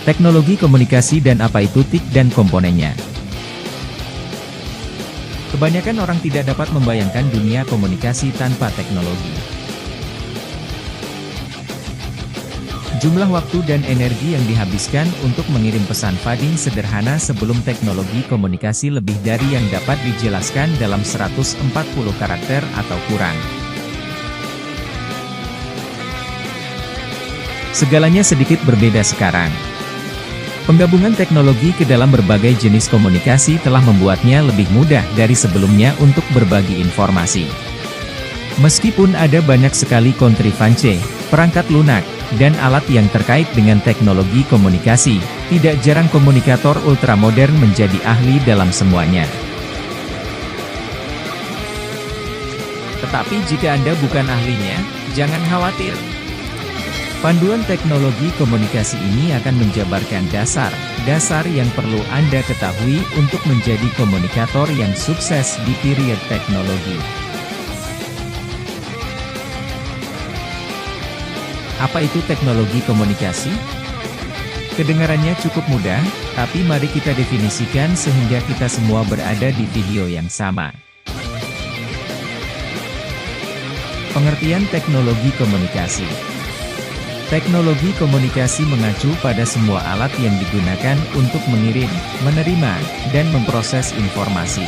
Teknologi komunikasi dan apa itu TIC dan komponennya. Kebanyakan orang tidak dapat membayangkan dunia komunikasi tanpa teknologi. Jumlah waktu dan energi yang dihabiskan untuk mengirim pesan fading sederhana sebelum teknologi komunikasi lebih dari yang dapat dijelaskan dalam 140 karakter atau kurang. Segalanya sedikit berbeda sekarang. Penggabungan teknologi ke dalam berbagai jenis komunikasi telah membuatnya lebih mudah dari sebelumnya untuk berbagi informasi. Meskipun ada banyak sekali kontrivance, perangkat lunak, dan alat yang terkait dengan teknologi komunikasi, tidak jarang komunikator ultramodern menjadi ahli dalam semuanya. Tetapi jika Anda bukan ahlinya, jangan khawatir. Panduan teknologi komunikasi ini akan menjabarkan dasar yang perlu Anda ketahui untuk menjadi komunikator yang sukses di period teknologi. Apa itu teknologi komunikasi? Kedengarannya cukup mudah, tapi mari kita definisikan sehingga kita semua berada di video yang sama. Pengertian teknologi komunikasi. Teknologi komunikasi mengacu pada semua alat yang digunakan untuk mengirim, menerima, dan memproses informasi.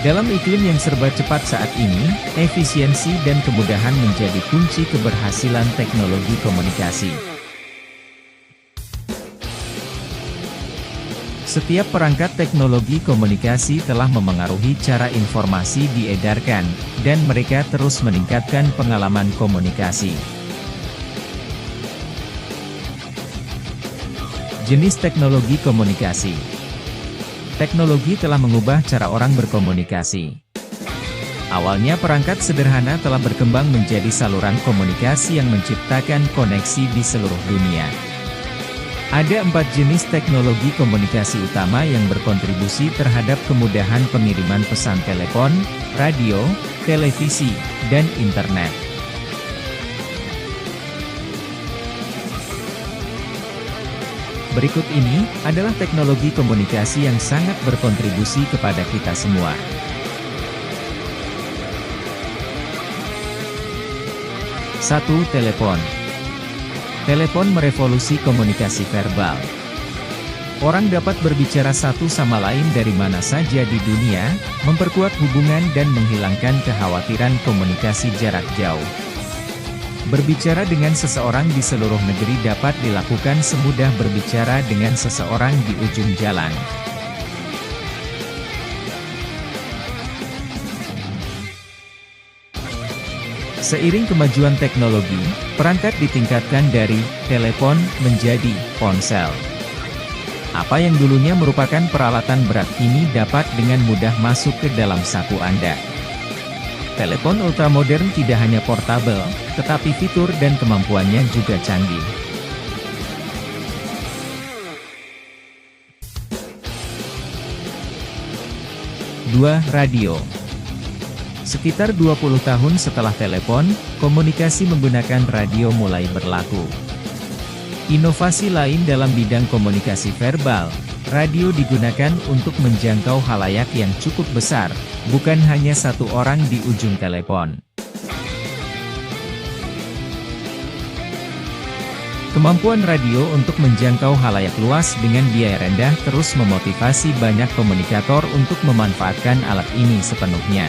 Dalam iklim yang serba cepat saat ini, efisiensi dan kemudahan menjadi kunci keberhasilan teknologi komunikasi. Setiap perangkat teknologi komunikasi telah memengaruhi cara informasi diedarkan, dan mereka terus meningkatkan pengalaman komunikasi. Jenis teknologi komunikasi. Teknologi telah mengubah cara orang berkomunikasi. Awalnya perangkat sederhana telah berkembang menjadi saluran komunikasi yang menciptakan koneksi di seluruh dunia. Ada 4 jenis teknologi komunikasi utama yang berkontribusi terhadap kemudahan pengiriman pesan telepon, radio, televisi, dan internet. Berikut ini adalah teknologi komunikasi yang sangat berkontribusi kepada kita semua. Satu, telepon. Telepon merevolusi komunikasi verbal. Orang dapat berbicara satu sama lain dari mana saja di dunia, memperkuat hubungan dan menghilangkan kekhawatiran komunikasi jarak jauh. Berbicara dengan seseorang di seluruh negeri dapat dilakukan semudah berbicara dengan seseorang di ujung jalan. Seiring kemajuan teknologi, perangkat ditingkatkan dari telepon menjadi ponsel. Apa yang dulunya merupakan peralatan berat kini dapat dengan mudah masuk ke dalam saku Anda. Telepon ultramodern tidak hanya portabel, tetapi fitur dan kemampuannya juga canggih. Dua, radio. Sekitar 20 tahun setelah telepon, komunikasi menggunakan radio mulai berlaku. Inovasi lain dalam bidang komunikasi verbal, radio digunakan untuk menjangkau khalayak yang cukup besar, bukan hanya satu orang di ujung telepon. Kemampuan radio untuk menjangkau khalayak luas dengan biaya rendah terus memotivasi banyak komunikator untuk memanfaatkan alat ini sepenuhnya.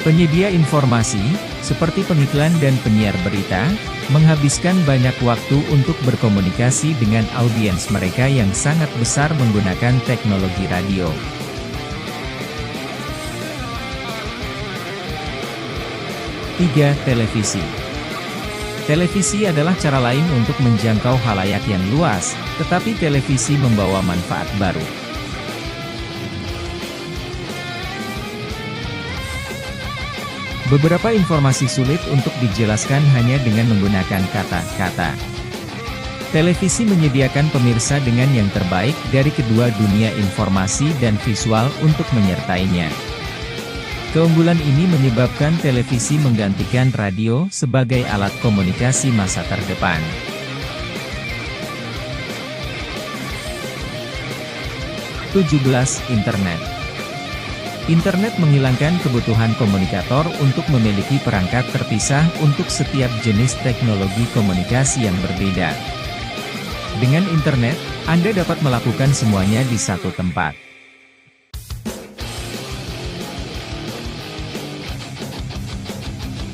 Penyedia informasi, seperti pengiklan dan penyiar berita, menghabiskan banyak waktu untuk berkomunikasi dengan audiens mereka yang sangat besar menggunakan teknologi radio. Tiga, televisi. Televisi adalah cara lain untuk menjangkau khalayak yang luas, tetapi televisi membawa manfaat baru. Beberapa informasi sulit untuk dijelaskan hanya dengan menggunakan kata-kata. Televisi menyediakan pemirsa dengan yang terbaik dari kedua dunia informasi dan visual untuk menyertainya. Keunggulan ini menyebabkan televisi menggantikan radio sebagai alat komunikasi masa terdepan. 17. Internet. Internet menghilangkan kebutuhan komunikator untuk memiliki perangkat terpisah untuk setiap jenis teknologi komunikasi yang berbeda. Dengan internet, Anda dapat melakukan semuanya di satu tempat.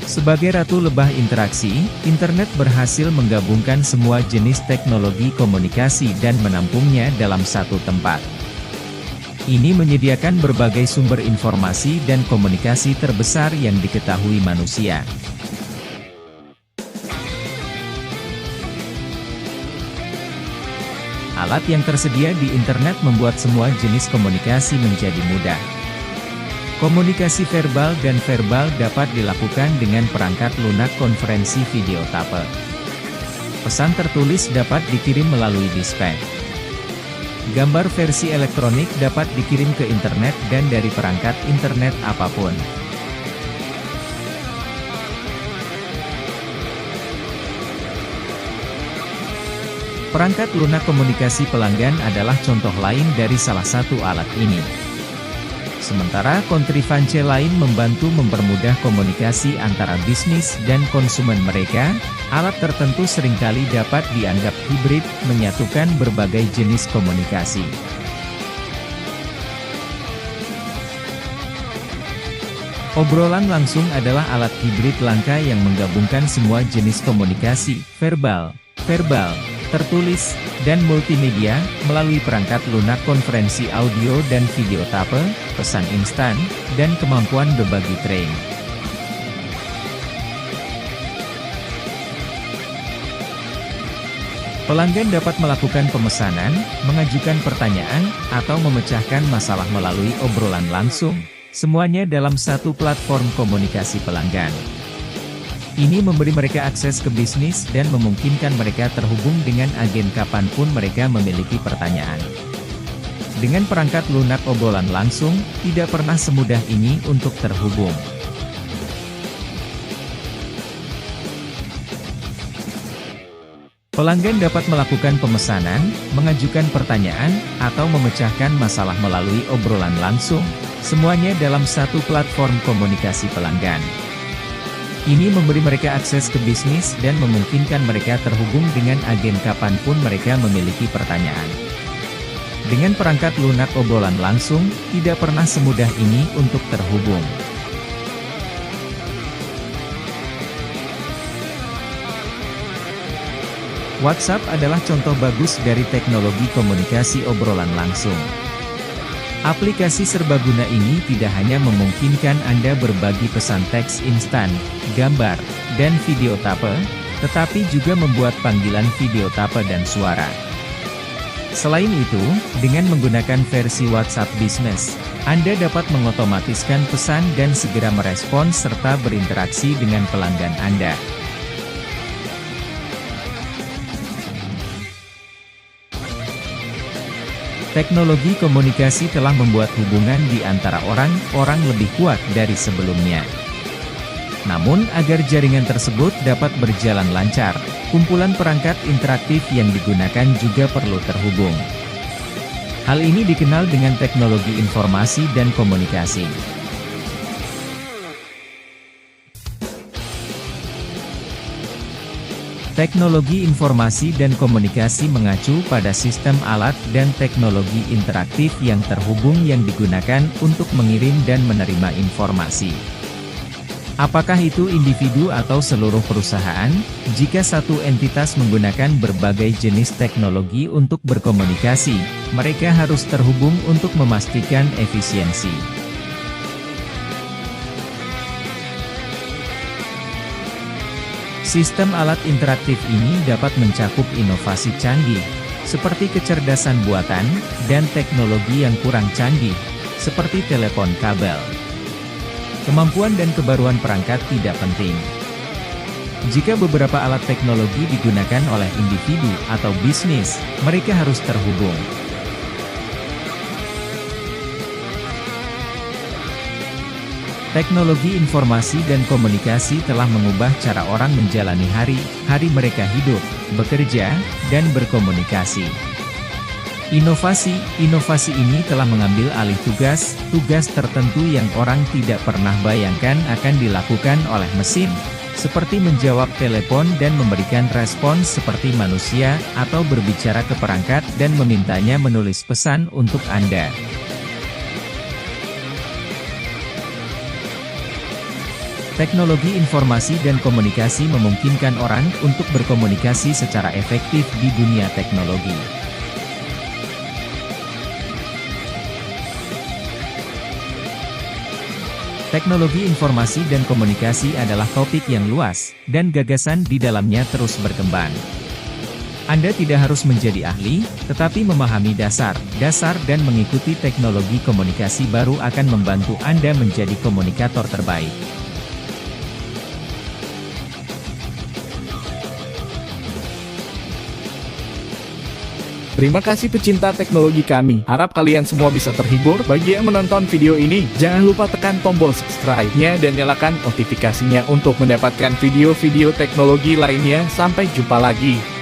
Sebagai ratu lebah interaksi, internet berhasil menggabungkan semua jenis teknologi komunikasi dan menampungnya dalam satu tempat. Ini menyediakan berbagai sumber informasi dan komunikasi terbesar yang diketahui manusia. Alat yang tersedia di internet membuat semua jenis komunikasi menjadi mudah. Komunikasi verbal dan verbal dapat dilakukan dengan perangkat lunak konferensi video tape. Pesan tertulis dapat dikirim melalui display. Gambar versi elektronik dapat dikirim ke internet dan dari perangkat internet apapun. Perangkat lunak komunikasi pelanggan adalah contoh lain dari salah satu alat ini. Sementara kontrivanse lain membantu mempermudah komunikasi antara bisnis dan konsumen mereka, alat tertentu seringkali dapat dianggap hibrid, menyatukan berbagai jenis komunikasi. Obrolan langsung adalah alat hibrid langka yang menggabungkan semua jenis komunikasi, verbal, tertulis, dan multimedia, melalui perangkat lunak konferensi audio dan video tape, pesan instan, dan kemampuan berbagi train. Pelanggan dapat melakukan pemesanan, mengajukan pertanyaan, atau memecahkan masalah melalui obrolan langsung, semuanya dalam satu platform komunikasi pelanggan. Ini memberi mereka akses ke bisnis dan memungkinkan mereka terhubung dengan agen kapanpun mereka memiliki pertanyaan. Dengan perangkat lunak obrolan langsung, tidak pernah semudah ini untuk terhubung. Pelanggan dapat melakukan pemesanan, mengajukan pertanyaan, atau memecahkan masalah melalui obrolan langsung, semuanya dalam satu platform komunikasi pelanggan. Ini memberi mereka akses ke bisnis dan memungkinkan mereka terhubung dengan agen kapanpun mereka memiliki pertanyaan. Dengan perangkat lunak obrolan langsung, tidak pernah semudah ini untuk terhubung. WhatsApp adalah contoh bagus dari teknologi komunikasi obrolan langsung. Aplikasi serbaguna ini tidak hanya memungkinkan Anda berbagi pesan teks instan, gambar, dan video tape, tetapi juga membuat panggilan video tape dan suara. Selain itu, dengan menggunakan versi WhatsApp Business, Anda dapat mengotomatiskan pesan dan segera merespons serta berinteraksi dengan pelanggan Anda. Teknologi komunikasi telah membuat hubungan di antara orang lebih kuat dari sebelumnya. Namun, agar jaringan tersebut dapat berjalan lancar, kumpulan perangkat interaktif yang digunakan juga perlu terhubung. Hal ini dikenal dengan teknologi informasi dan komunikasi. Teknologi informasi dan komunikasi mengacu pada sistem alat dan teknologi interaktif yang terhubung yang digunakan untuk mengirim dan menerima informasi. Apakah itu individu atau seluruh perusahaan? Jika satu entitas menggunakan berbagai jenis teknologi untuk berkomunikasi, mereka harus terhubung untuk memastikan efisiensi. Sistem alat interaktif ini dapat mencakup inovasi canggih, seperti kecerdasan buatan, dan teknologi yang kurang canggih, seperti telepon kabel. Kemampuan dan kebaruan perangkat tidak penting. Jika beberapa alat teknologi digunakan oleh individu atau bisnis, mereka harus terhubung. Teknologi informasi dan komunikasi telah mengubah cara orang menjalani hari-hari mereka hidup, bekerja, dan berkomunikasi. Inovasi ini telah mengambil alih tugas tertentu yang orang tidak pernah bayangkan akan dilakukan oleh mesin, seperti menjawab telepon dan memberikan respons seperti manusia, atau berbicara ke perangkat dan memintanya menulis pesan untuk Anda. Teknologi informasi dan komunikasi memungkinkan orang untuk berkomunikasi secara efektif di dunia teknologi. Teknologi informasi dan komunikasi adalah topik yang luas, dan gagasan di dalamnya terus berkembang. Anda tidak harus menjadi ahli, tetapi memahami dasar dan mengikuti teknologi komunikasi baru akan membantu Anda menjadi komunikator terbaik. Terima kasih pecinta teknologi kami. Harap kalian semua bisa terhibur. Bagi yang menonton video ini, jangan lupa tekan tombol subscribe-nya dan nyalakan notifikasinya untuk mendapatkan video-video teknologi lainnya. Sampai jumpa lagi.